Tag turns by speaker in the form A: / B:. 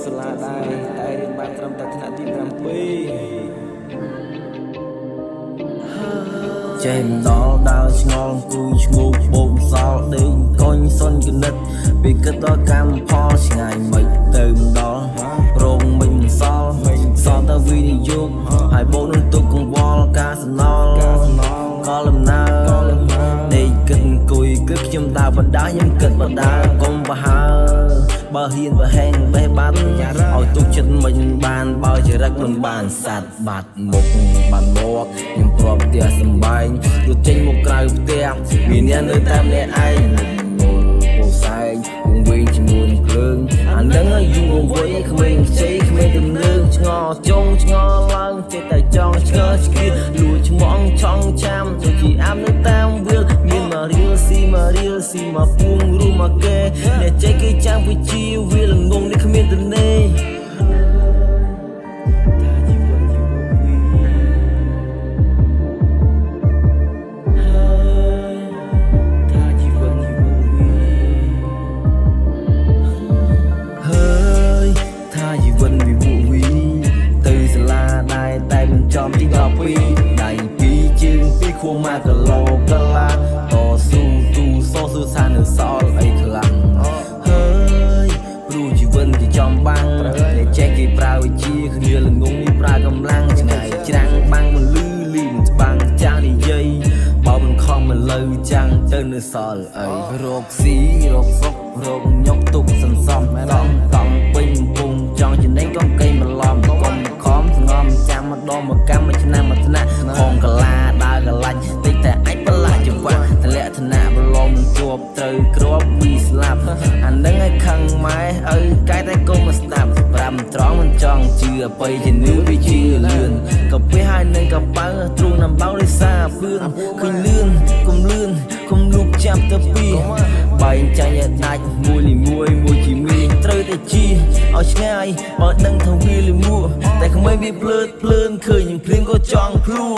A: សាលាដែរតែរៀនបានត្រឹមតែថ្នាក់ទី7ចេះម្ដងដើរឆ្ងល់គូឈ្ងោកបោកសល់ដេញកុញសុនគណិតពីគិតដល់កម្មផលឆ្ងាយមិនទៅម្ដងរងមិនសល់ទៅវិនិយោគហើយបោកនឹងទុកកង្វល់ការសំណល់ក៏លំណើដេកគិតអង្គុយគិតខ្ញុំដើរបដាខ្ញុំគិតបដាកុំប្រហើបើហ៊ានប្រហែងបេះបាត់ឲ្យទុកចិត្តមិនបានបើចរិតមិនបានសัตว์បាត់មុខបានមកខ្ញុំព្រាត់ផ្ទះសំបែងរត់ចេញមកក្រៅផ្ទះមានអ្នកនៅតែម្នាក់ឯងពោសែងវងវិញជាមួយភ្លើងអានឹងយូរវ័យក្មេងខ្ចីក្មេងទំនើងឆ្ងល់ចុងឆ្ងល់ឡើងចេះតែចង់ឆ្កឹះឆ្កៀតលួចឆ្មងឆង់ឆាំដូចជាអាប់នៅតាមវាលមានមករៀលស៊ីមកពួងរួមមកគេអ្នកចេះគេចាំវិជាវាលងងនេះគ្មានទនេចំទី12ដៃ2ជើង2ខួរមកកឡោកឡាតស៊ូទូសស៊ូសានៅសល់អីខ្លាំងហើយព្រោះជីវិតគេចំបាំងតែចេះគេប្រើវិជាគ្នាល្ងងនេះប្រើកម្លាំងឆ្ងាយច្រាំងបាំងមិនលឺមិនច្បាំងចាស់និយាយបើមិនខំមិនលើចាំងទៅនៅសល់អីរោគស៊ីរោគសុខរោគញុកទុកសន្សំតង់ពេញពងចង់ចំណេញកុំកេងបន្លំកុំខំស្ងំចាំម្ដងមកកម្មមួយឆ្នាំមួយថ្នាក់ផងកលាដើរកលាច់តិចតែអាចប្រឡាក់ចង្វាក់តលក្ខណៈប្រឡំមិនជាប់ត្រូវគ្រាប់វីស្លាប់អានឹងឲ្យខឹងម៉ែឪកែតែកុំមកស្ដាប់ប្រាប់ត្រង់មិនចង់ជឿអ្វីជានឿវាជាលឿនក៏ពេលហើយនឹងកប៉ៅទ្រូងដំបៅរិសាពឿនឃើញលឿនកុំលឿនកុំលូកចាំទៅពីបែងចាញ់ឲ្យដាច់មួយជាមីត្រូវតែជីឲ្យឆ្ងាយបើដឹងថាវាលិមួតែក្មេងវាភ្លើនឃើញខ្ញុំភ្លៀងក៏ចង់ភ្លួ